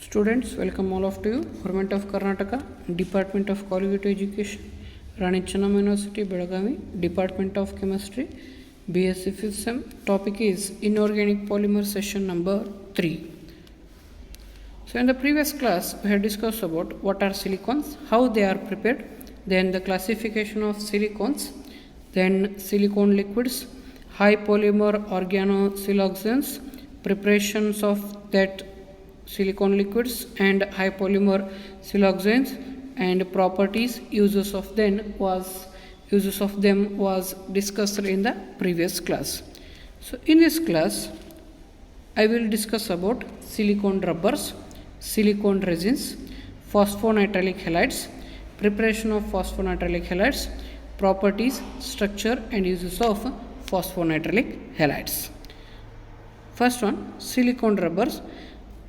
Students, welcome all of you. Government of Karnataka, Department of Quality Education, Rani Chennamma University, Belagavi, Department of Chemistry, BSc 5th Sem. Topic is Inorganic Polymer session number 3. So in the previous class, we had discussed about what are silicones, how they are prepared, then the classification of silicones, then silicone liquids, high polymer organosiloxanes, preparations of that silicone liquids and high polymer siloxanes, and properties, uses of them was discussed in the previous class. So in this class I will discuss about silicone rubbers, silicone resins, phosphonitrile halides, preparation of phosphonitrile halides, properties, structure and uses of phosphonitrile halides. First one, silicone rubbers.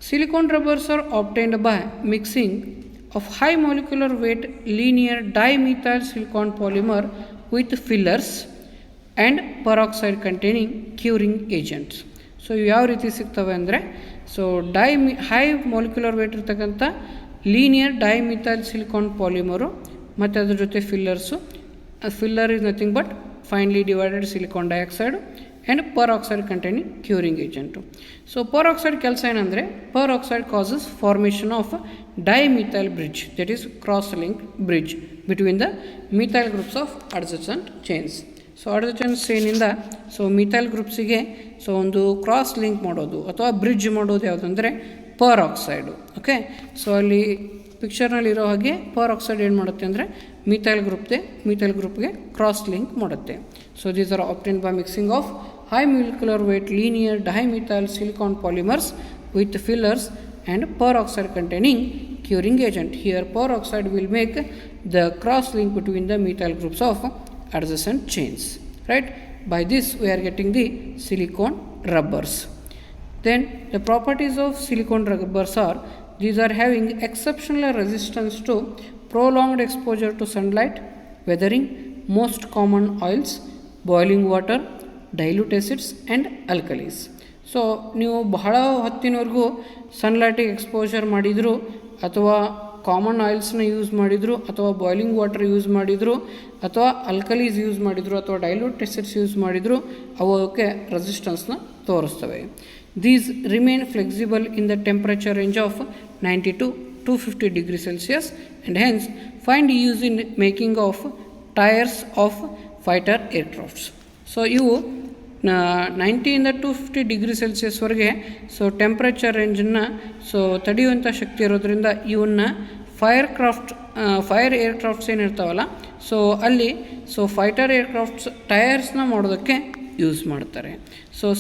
Silicone rubbers are obtained by mixing of high molecular weight linear dimethyl silicone polymer with fillers and peroxide containing curing agents. So ಯಾವ ರೀತಿ ಸಿಗ್ತವೆ ಅಂದರೆ high molecular wait ಇರ್ತಕ್ಕಂಥ linear dimethyl silicon ಪಾಲಿಮರು ಮತ್ತು ಅದ್ರ ಜೊತೆ filler is nothing but finally divided silicon dioxide and peroxide containing curing agent. So peroxide ಕೆಲಸ ಏನಂದರೆ peroxide causes formation of dimethyl bridge, that is cross link bridge between the methyl groups of adjacent chains. So adjacent chainನಿಂದ methyl ಗ್ರೂಪ್ಸಿಗೆ ಒಂದು cross link ಮಾಡೋದು ಅಥವಾ bridge ಮಾಡೋದು ಯಾವುದಂದರೆ ಪರಾಕ್ಸೈಡು. Okay, so ಅಲ್ಲಿ ಪಿಕ್ಚರ್ನಲ್ಲಿರೋ ಹಾಗೆ ಪರಾಕ್ಸೈಡ್ ಏನು ಮಾಡುತ್ತೆ ಅಂದರೆ ಮಿಥೈಲ್ ಗ್ರೂಪ್ಗೆ ಕ್ರಾಸ್ ಲಿಂಕ್ ಮಾಡುತ್ತೆ. So these R obtained by mixing of high molecular weight linear dimethyl silicone polymers with fillers and peroxide containing curing agent. Here peroxide will make the cross link between the methyl groups of adjacent chains, right? By this we are getting the silicone rubbers. Then the properties of silicone rubbers are, these are having exceptional resistance to prolonged exposure to sunlight, weathering, most common oils, boiling water, dilute acids and alkalis. So ನೀವು ಬಹಳ ಹೊತ್ತಿನವರೆಗೂ ಸನ್ಲೈಟಿಗೆ exposure ಮಾಡಿದರು ಅಥವಾ common ಆಯಿಲ್ಸ್ನ use ಮಾಡಿದರು ಅಥವಾ boiling water use ಮಾಡಿದರು ಅಥವಾ alkalis use ಮಾಡಿದರು ಅಥವಾ ಡೈಲ್ಯೂಟ್ ಆಸಿಡ್ಸ್ ಯೂಸ್ ಮಾಡಿದರು, ಅವಕ್ಕೆ ರೆಸಿಸ್ಟೆನ್ಸ್ನ ತೋರಿಸ್ತವೆ. These remain flexible in the temperature range of 90 to 250 degree celsius and hence find use in making of tyres of fighter aircrafts. So ಇವು 90 to 250 degree ಸೆಲ್ಸಿಯಸ್ವರೆಗೆ ಟೆಂಪ್ರೇಚರ್ ರೇಂಜನ್ನು ತಡೆಯುವಂಥ ಶಕ್ತಿ ಇರೋದ್ರಿಂದ ಇವನ್ನ ಫೈರ್ ಏರ್ಕ್ರಾಫ್ಟ್ಸ್ ಏನಿರ್ತಾವಲ್ಲ ಅಲ್ಲಿ ಫೈಟರ್ ಏರ್ಕ್ರಾಫ್ಟ್ಸ್ ಟೈರ್ಸ್ನ ಮಾಡೋದಕ್ಕೆ ಯೂಸ್ ಮಾಡ್ತಾರೆ.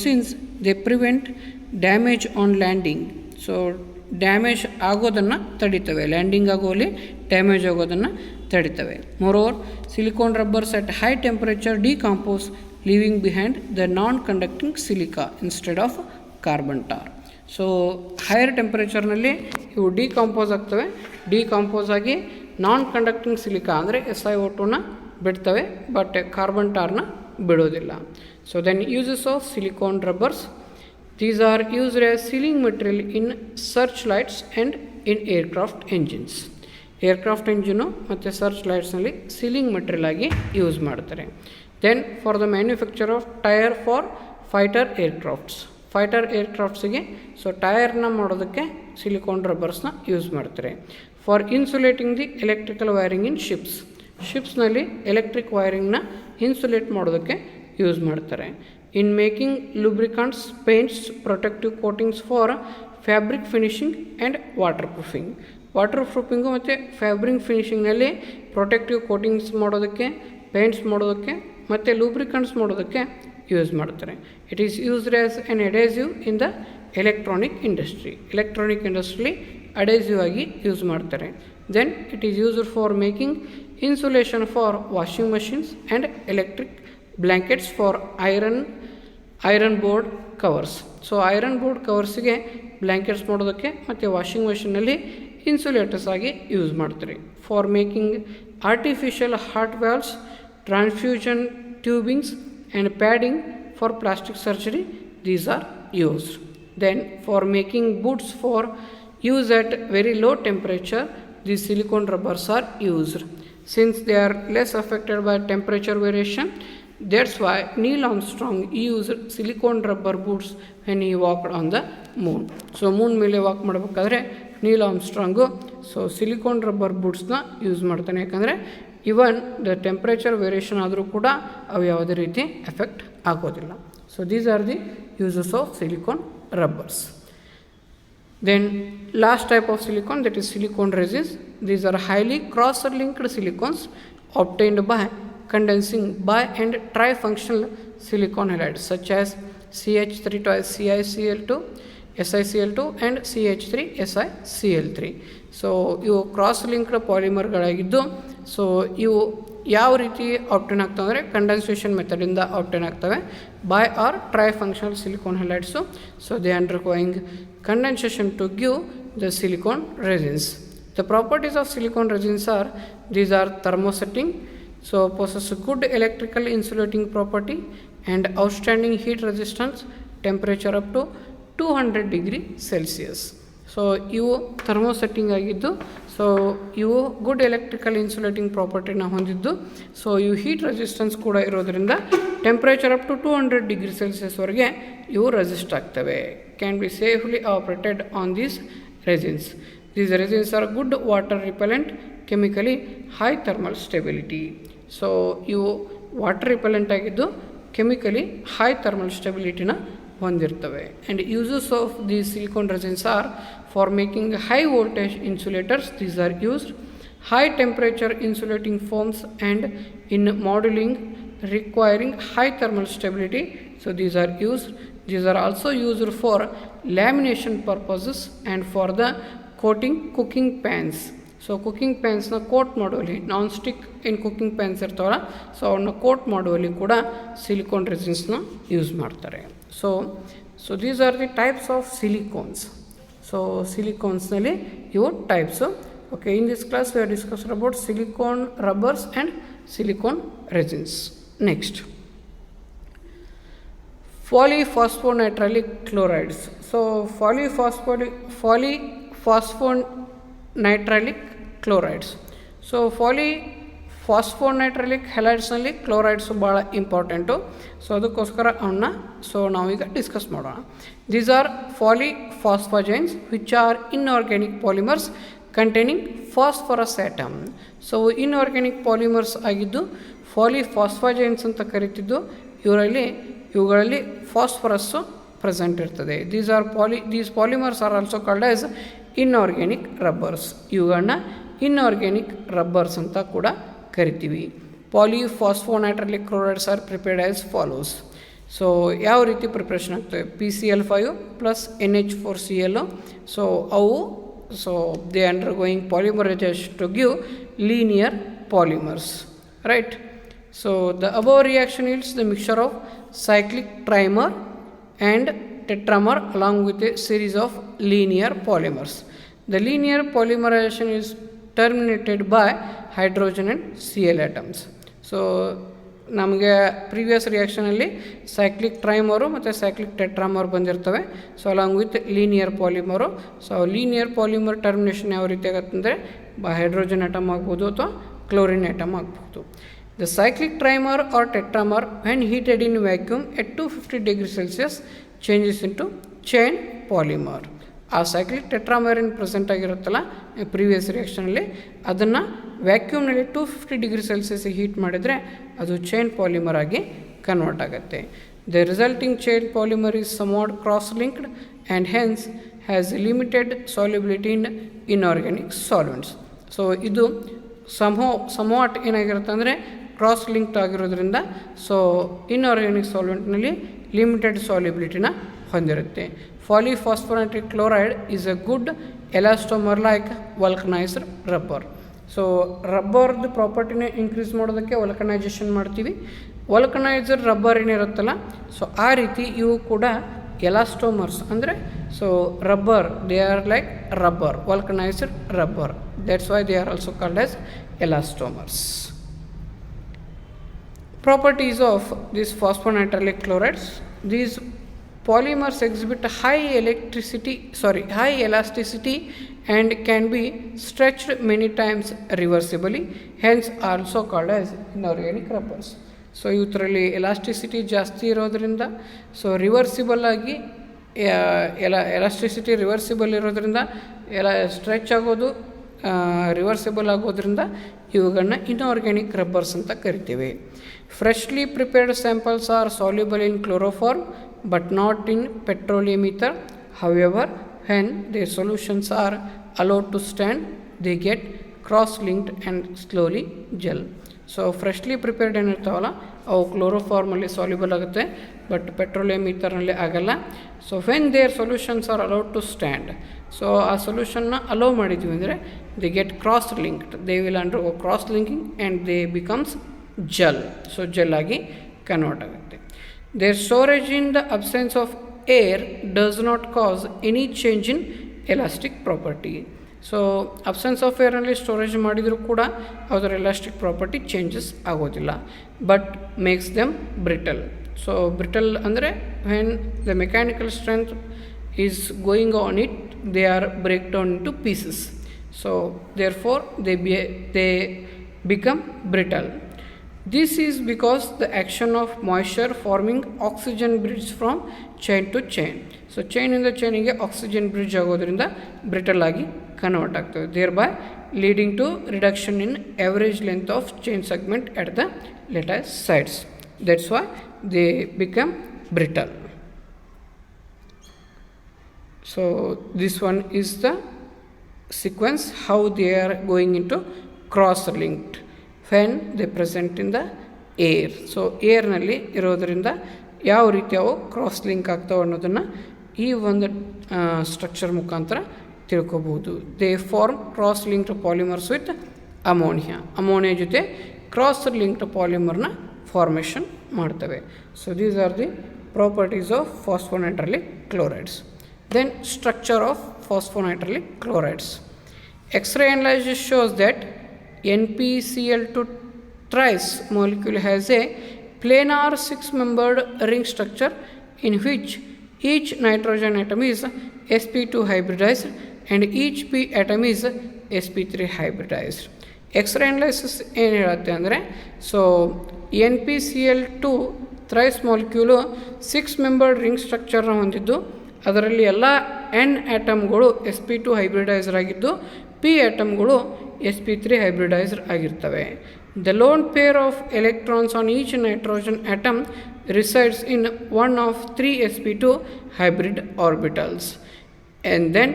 Since they prevent damage on landing, damage ಆಗೋದನ್ನು ತಡಿತವೆ, ಲ್ಯಾಂಡಿಂಗ್ ಆಗೋಲ್ಲಿ ಡ್ಯಾಮೇಜ್ ಆಗೋದನ್ನು ತಡಿತವೆ. Moreover silicone rubbers at high temperature decompose, leaving behind the non-conducting silica instead of carbon tar. So higher ಟೆಂಪರೇಚರ್ನಲ್ಲಿ ಇವು ಡಿಕಾಂಪೋಸ್ ಆಗಿ ನಾನ್ ಕಂಡಕ್ಟಿಂಗ್ ಸಿಲಿಕಾ ಅಂದರೆ SiO2ನ ಬಿಡ್ತವೆ, ಬಟ್ ಕಾರ್ಬನ್ ಟಾರ್ನ ಬಿಡೋದಿಲ್ಲ. So then uses of silicone rubbers, these are used as sealing material in search lights and in aircraft engines. Aircraft engine ಮತ್ತು search ಲೈಟ್ಸ್ನಲ್ಲಿ sealing material ಆಗಿ ಯೂಸ್ ಮಾಡ್ತಾರೆ. Then for the manufacture of tyre for fighter ಏರ್ಕ್ರಾಫ್ಟ್ಸಿಗೆ ಟೈರ್ನ ಮಾಡೋದಕ್ಕೆ silicone ರಬ್ಬರ್ಸ್ನ use ಮಾಡ್ತಾರೆ. For insulating the electrical wiring in ಶಿಪ್ಸ್ನಲ್ಲಿ ಎಲೆಕ್ಟ್ರಿಕ್ ವೈರಿಂಗ್ನ ಇನ್ಸುಲೇಟ್ ಮಾಡೋದಕ್ಕೆ ಯೂಸ್ ಮಾಡ್ತಾರೆ. In making lubricants, paints, protective coatings for fabric finishing and waterproofing ಮತ್ತು ಫ್ಯಾಬ್ರಿಕ್ ಫಿನಿಶಿಂಗ್ನಲ್ಲಿ ಪ್ರೊಟೆಕ್ಟಿವ್ ಕೋಟಿಂಗ್ಸ್ ಮಾಡೋದಕ್ಕೆ, ಪೇಂಟ್ಸ್ ಮಾಡೋದಕ್ಕೆ ಮತ್ತು ಲೂಬ್ರಿಕಂಟ್ಸ್ ಮಾಡೋದಕ್ಕೆ ಯೂಸ್ ಮಾಡ್ತಾರೆ. It is used as an adhesive in the electronic ಇಂಡಸ್ಟ್ರಿಲಿ ಅಡೇಸಿವ್ ಆಗಿ ಯೂಸ್ ಮಾಡ್ತಾರೆ. Then it is used for making insulation for washing machines and electric blankets for iron board covers. Iron board ಕವರ್ಸಿಗೆ blankets ಮಾಡೋದಕ್ಕೆ ಮತ್ತು washing ಮಷಿನಲ್ಲಿ insulators ಆಗಿ use ಮಾಡ್ತಾರೆ. For making artificial heart valves, transfusion tubings and padding for plastic surgery, these are used. Then for making boots for used at very low temperature, these silicone rubbers are used. Since they are less affected by temperature variation, that's why Neil Armstrong used silicone rubber boots when he walked on the moon. So moon ಮೇಲೆ walk ಮಾಡಬೇಕಾದ್ರೆ Neil Armstrong so silicone rubber ಬೂಟ್ಸ್ನ use ಮಾಡ್ತಾನೆ, ಯಾಕಂದರೆ even the temperature variation ಆದರೂ ಕೂಡ ಅವು ಯಾವುದೇ ರೀತಿ ಎಫೆಕ್ಟ್ ಆಗೋದಿಲ್ಲ. So these are the uses of silicone rubbers. Then last type of silicone, that is silicone resins. These are highly cross-linked silicones obtained by condensing bi and trifunctional silicone halides such as CH3 twice CiCl2, SiCl2 and CH3 SiCl3. So ಇವು cross linked ಪಾಲಿಮರ್ಗಳಾಗಿದ್ದು, so ಇವು ಯಾವ ರೀತಿ obtain ಆಗ್ತವೆ ಅಂದರೆ condensation ಮೆಥಡಿಂದ obtain ಆಗ್ತವೆ by r tri functional silicon halides. So they undergoing condensation to give the silicone resins. The properties of silicone resins are, these are thermosetting, so possess good electrical insulating property and outstanding heat resistance, temperature up to 200 degree Celsius. So ಇವು thermosetting ಆಗಿದ್ದು, so ಇವು good electrical insulating ಪ್ರಾಪರ್ಟಿನ ಹೊಂದಿದ್ದು, so ಇವು heat resistance ಕೂಡ ಇರೋದರಿಂದ temperature up to 200 degree ಸೆಲ್ಸಿಯಸ್ವರೆಗೆ ಇವು ರೆಸಿಸ್ಟ್ ಆಗ್ತವೆ. Can be safely operated on these resins. These resins are good water repellent, chemically high thermal stability. So ಇವು ವಾಟರ್ ರಿಪೆಲೆಂಟ್ ಆಗಿದ್ದು ಕೆಮಿಕಲಿ ಹೈ ಥರ್ಮಲ್ ಸ್ಟೆಬಿಲಿಟಿನ ಹೊಂದಿರ್ತವೆ. And uses of these silicone resins are for making high voltage insulators, these are used, high temperature insulating foams and in moulding requiring high thermal stability, so these are used. These are also used for lamination purposes and for the coating cooking pans. So cooking ಪ್ಯಾನ್ಸ್ನ coat ಮಾಡುವಲ್ಲಿ, non stick ಏನು cooking pans ಇರ್ತಾವಲ್ಲ, so ಅವನ್ನ coat ಮಾಡುವಲ್ಲಿ ಕೂಡ silicone ರೆಸಿನ್ಸ್ನ use ಮಾಡ್ತಾರೆ. So these are the types of silicones. So ಸಿಲಿಕಾನ್ಸ್ನಲ್ಲಿ ಇವು types. Okay, in this class we are discussed about silicone rubbers and silicone resins. Next, polyphosphonitrile chlorides. So polyphosphonitrile chlorides. So polyphosphonitrile halides chlorides ಭಾಳ important. So ಅದಕ್ಕೋಸ್ಕರ ಅವನ್ನ ನಾವೀಗ discuss ಮಾಡೋಣ. These are polyphosphagens which are inorganic polymers containing phosphorus atom. So inorganic polymers ಆಗಿದ್ದು polyphosphazenes ಅಂತ ಕರಿತಿದ್ದು. ಇವುಗಳಲ್ಲಿ phosphorus present ಇರ್ತದೆ. These polymers are also called as inorganic rubbers. ಇವುಗಳನ್ನ ಇನ್ಆರ್ಗ್ಯಾನಿಕ್ ರಬ್ಬರ್ಸ್ ಅಂತ ಕೂಡ ಕರಿತೀವಿ. Polyphosphonitrile chlorides are prepared as follows. So ಯಾವ ರೀತಿ ಪ್ರಿಪ್ರೇಷನ್ ಆಗ್ತವೆ? PCl5 plus NH4Cl. ಸೊ ಅವು they undergoing polymerization to give linear polymers, right? So the above reaction yields the mixture of cyclic trimer and tetramer along with a series of linear polymers. The linear polymerization is terminated by hydrogen and Cl atoms. So ನಮಗೆ previous ರಿಯಾಕ್ಷನಲ್ಲಿ cyclic trimer ಮತ್ತು cyclic tetramer ಬಂದಿರ್ತವೆ. So along with linear polymer. So linear polymer termination ಯಾವ ರೀತಿ ಆಗುತ್ತೆ ಅಂದರೆ hydrogen atom ಆಗ್ಬೋದು ಅಥವಾ ಕ್ಲೋರಿನ್ ಆಟಮ್ ಆಗ್ಬೋದು. The cyclic trimer or tetramer when heated in vacuum at 250 degree celsius changes into chain polymer. ಆ cyclic tetramer ಏನು present ಆಗಿರುತ್ತಲ್ಲ previous ರಿಯಾಕ್ಷನಲ್ಲಿ, ಅದನ್ನು ವ್ಯಾಕ್ಯೂಮ್ನಲ್ಲಿ 250 ಡಿಗ್ರಿ ಸೆಲ್ಸಿಯಸ್ಗೆ ಹೀಟ್ ಮಾಡಿದರೆ ಅದು ಚೈನ್ ಪಾಲಿಮರ್ ಆಗಿ ಕನ್ವರ್ಟ್ ಆಗುತ್ತೆ. The resulting chain polymer is somewhat cross linked and hence has limited solubility in inorganic solvents. So ಇದು somewhat ಏನಾಗಿರುತ್ತೆ ಅಂದರೆ ಕ್ರಾಸ್ ಲಿಂಕ್ಡ್ ಆಗಿರೋದ್ರಿಂದ ಸೊ ಇನ್ಆರ್ಗ್ಯಾನಿಕ್ ಸಾಲ್ವೆಂಟ್ನಲ್ಲಿ ಲಿಮಿಟೆಡ್ ಸಾಲ್ಯುಬಿಲಿಟಿನ ಹೊಂದಿರುತ್ತೆ. Polyphosphonitrile chloride is a good elastomer like vulcanized rubber. So ರಬ್ಬರ್ದು ಪ್ರಾಪರ್ಟಿನ increase ಮಾಡೋದಕ್ಕೆ ವಲ್ಕನೈಜೇಷನ್ ಮಾಡ್ತೀವಿ. ವಲ್ಕನೈಸರ್ ರಬ್ಬರ್ ಏನಿರುತ್ತಲ್ಲ, ಸೊ ಆ ರೀತಿ ಇವು ಕೂಡ ಎಲಾಸ್ಟೋಮರ್ಸ್ ಅಂದರೆ so rubber, they are like rubber, vulcanised rubber. That's why they are also called as elastomers. Properties of these phosphonitrile chlorides. These polymers exhibit high elasticity and can be stretched many times reversibly, hence also called as inorganic rubbers. So ಇವತ್ತರಲ್ಲಿ elasticity ಜಾಸ್ತಿ ಇರೋದರಿಂದ so reversible ಆಗಿ elasticity reversible ಇರೋದ್ರಿಂದ stretch ಆಗೋದು reversible ಆಗೋದ್ರಿಂದ ಇವುಗಳನ್ನ inorganic rubbers ಅಂತ ಕರಿತೀವಿ. Freshly prepared samples are soluble in chloroform but not in petroleum ether. However when their solutions are allowed to stand, they get cross-linked and slowly gel. So freshly prepared ಏನಿರ್ತಾವಲ್ಲ ಅವು ಕ್ಲೋರೋಫಾರ್ಮಲ್ಲಿ soluble ಆಗುತ್ತೆ, but petroleum ಈಥರ್ನಲ್ಲಿ ಆಗಲ್ಲ. So when their solutions are allowed to stand, so ಆ ಸೊಲ್ಯೂಷನ್ನ allow ಮಾಡಿದ್ವಿ ಅಂದರೆ they get cross linked, they will undergo cross linking and they becomes gel. So gel ಆಗಿ ಕನ್ವರ್ಟ್ ಆಗುತ್ತೆ. Their storage in the absence of air does not cause any change in elastic property. So absence of ಏರಲ್ಲಿ storage ಮಾಡಿದರೂ ಕೂಡ ಅದರ elastic property changes ಆಗೋದಿಲ್ಲ, but makes them brittle. So brittle ಅಂದರೆ when the mechanical strength is going on it, they are break down into pieces. So therefore they become brittle. This is because the action of moisture forming oxygen bridge from chain to chain. So chain ಇಂದ ಚೈನಿಗೆ oxygen bridge ಆಗೋದ್ರಿಂದ brittle ಆಗಿ convert ಆಗ್ತದೆ, thereby leading to reduction in average length of chain segment at the latest sides. That's why they become brittle. So this one is the sequence how they are going into cross linked when they present in the air. So ಏರ್ನಲ್ಲಿ ಇರೋದರಿಂದ ಯಾವ ರೀತಿ ಅವು cross link ಆಗ್ತಾವೆ ಅನ್ನೋದನ್ನು ಈ ಒಂದು structure ಮುಖಾಂತರ ತಿಳ್ಕೊಬೋದು. They form cross linked polymers with ammonia ಜೊತೆ ಕ್ರಾಸ್ ಲಿಂಕ್ಡ್ ಪಾಲಿಮರ್ನ ಫಾರ್ಮೇಷನ್ ಮಾಡ್ತವೆ. So these are the properties of phosphonitrilic chlorides. Then structure of phosphonitrilic chlorides. X-ray analysis shows that NpCl2 thrice molecule has a planar 6-membered ring structure in which each nitrogen atom is sp2 hybridized and each p atom is sp3 hybridized. X-ray analysis ಏನು ಹೇಳುತ್ತೆ ಅಂದರೆ, so NpCl2 thrice molecule 6-membered ring ಸ್ಟ್ರಕ್ಚರ್ನ ಹೊಂದಿದ್ದು ಅದರಲ್ಲಿ ಎಲ್ಲ N ಆಟಮ್ಗಳು sp2 hybridised ಆಗಿದ್ದು P ಆಟಮ್ಗಳು sp3 hybridized ಆಗಿರ್ತವೆ. The lone pair of electrons on each nitrogen atom resides in one of 3 sp2 hybrid orbitals, and then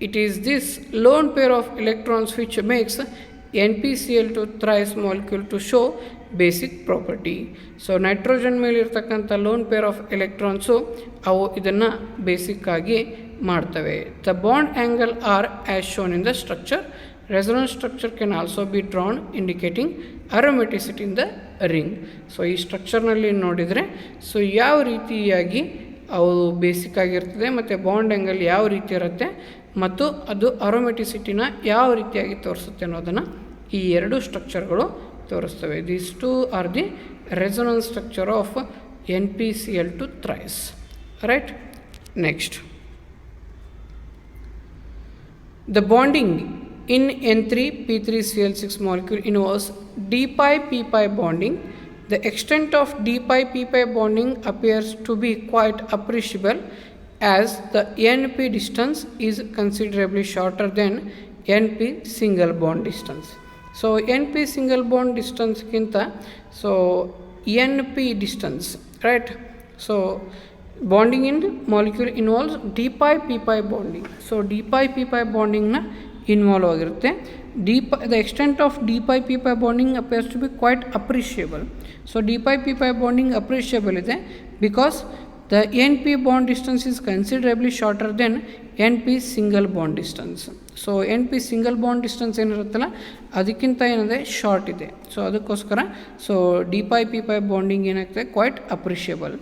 it is this lone pair of electrons which makes NpCl2 thrice molecule to show basic property. So nitrogen ಮೇಲೆ ಇರ್ತಕ್ಕಂಥ lone pair of electrons ಅವು ಇದನ್ನು basic ಆಗಿ ಮಾಡ್ತವೆ. The bond angle are as shown in the structure. Resonance structure can also be drawn indicating aromaticity in the ring. So ಈ ಸ್ಟ್ರಕ್ಚರ್ನಲ್ಲಿ ನೋಡಿದರೆ so ಯಾವ ರೀತಿಯಾಗಿ ಅವು ಬೇಸಿಕ್ ಆಗಿರ್ತದೆ ಮತ್ತು ಬಾಂಡ್ ಆ್ಯಂಗಲ್ ಯಾವ ರೀತಿ ಇರುತ್ತೆ ಮತ್ತು ಅದು ಅರೋಮೆಟಿಸಿಟಿನ ಯಾವ ರೀತಿಯಾಗಿ ತೋರಿಸುತ್ತೆ ಅನ್ನೋದನ್ನು ಈ ಎರಡು ಸ್ಟ್ರಕ್ಚರ್ಗಳು ತೋರಿಸ್ತವೆ. These two are the resonance structure of NpCl2 thrice. Right? Next, the bonding in N3P3Cl6 molecule involves d-pi-p-pi bonding. The extent of d-pi-p-pi bonding appears to be quite appreciable as the Np distance is considerably shorter than Np single bond distance. So Np single bond distance ಗಿಂತ so Np distance, right? So bonding in molecule involves d-pi-p-pi bonding. So d-pi-p-pi bonding na involve ಆಗಿರುತ್ತೆ. The extent of d-pi-p-pi bonding appears to be quite appreciable. So d-pi-p-pi bonding appreciable ಇದೆ because the Np bond distance is considerably shorter than Np single bond distance. So Np single bond distance ಏನಿರುತ್ತಲ್ಲ ಅದಕ್ಕಿಂತ ಏನಂದರೆ short ಇದೆ. So ಅದಕ್ಕೋಸ್ಕರ so d-pi-p-pi bonding ಏನಾಗ್ತದೆ quite appreciable.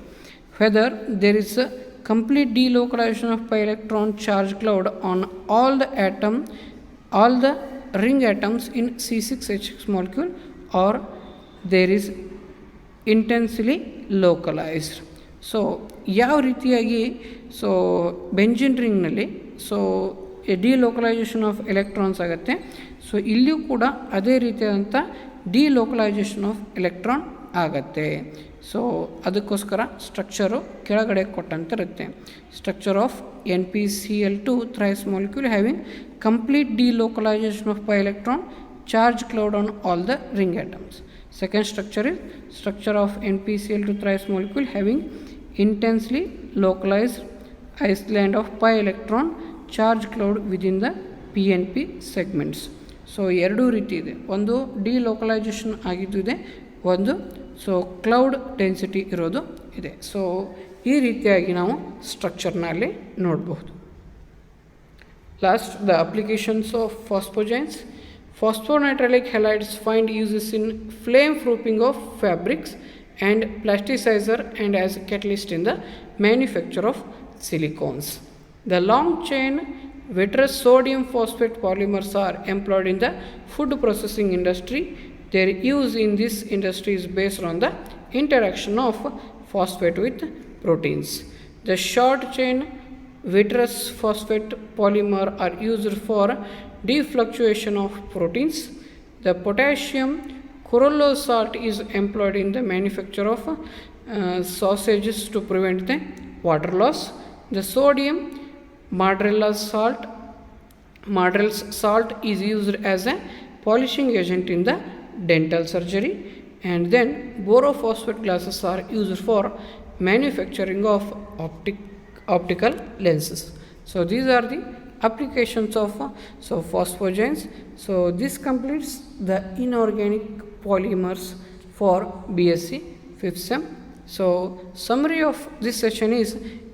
Whether there is a complete delocalisation of pi electron charge cloud on all the ring atoms in C6H6 molecule or there is intensely localized. So ಯಾವ ರೀತಿಯಾಗಿ so benzene ರಿಂಗ್ನಲ್ಲಿ so delocalisation of electrons ಆಗುತ್ತೆ, so ಇಲ್ಲಿಯೂ ಕೂಡ ಅದೇ ರೀತಿಯಾದಂಥ delocalisation of electron ಆಗತ್ತೆ. So ಅದಕ್ಕೋಸ್ಕರ ಸ್ಟ್ರಕ್ಚರು ಕೆಳಗಡೆ ಕೊಟ್ಟಂತಿರುತ್ತೆ. Structure of NpCl2 thrice molecule having complete delocalization of pi electron charge cloud on all the ring atoms. Second structure is structure of NpCl2 thrice molecule having intensely localized island of pi electron charge cloud within the PNP segments. So ಎರಡೂ ರೀತಿ ಇದೆ, ಒಂದು delocalisation ಆಗಿದ್ದು ಇದೆ, ಒಂದು so cloud density ಇರೋದು ಇದೆ. So ಈ ರೀತಿಯಾಗಿ ನಾವು ಸ್ಟ್ರಕ್ಚರ್ನಲ್ಲಿ ನೋಡಬಹುದು. Last the applications of phosphazenes. Phosphonitrile halides find uses in flame proofing of fabrics and plasticizer and as a catalyst in the manufacture of silicones. The long chain vitreous sodium phosphate polymers are employed in the food processing industry. Their use in this industry is based on the interaction of phosphate with proteins. The short chain vitreous phosphate polymer are used for defluctuation of proteins. The potassium corallose salt is employed in the manufacture of sausages to prevent the water loss. The sodium Mardel's salt is used as a polishing agent in the dental surgery, and then borophosphate glasses are used for manufacturing of optical lenses. So these are the applications of phosphogens. So this completes the inorganic polymers for BSc 5th sem. So summary of this session is,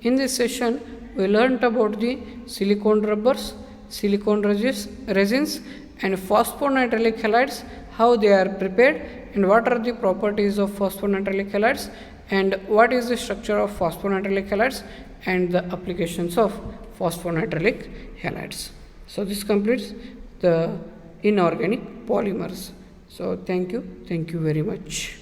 in this session we learnt about the silicone rubbers, silicone resins and phosphonitrile halides, how they are prepared and what are the properties of phosphonitrile halides and what is the structure of phosphonitrile halides and the applications of phosphonitrile halides. So this completes the inorganic polymers. So thank you very much.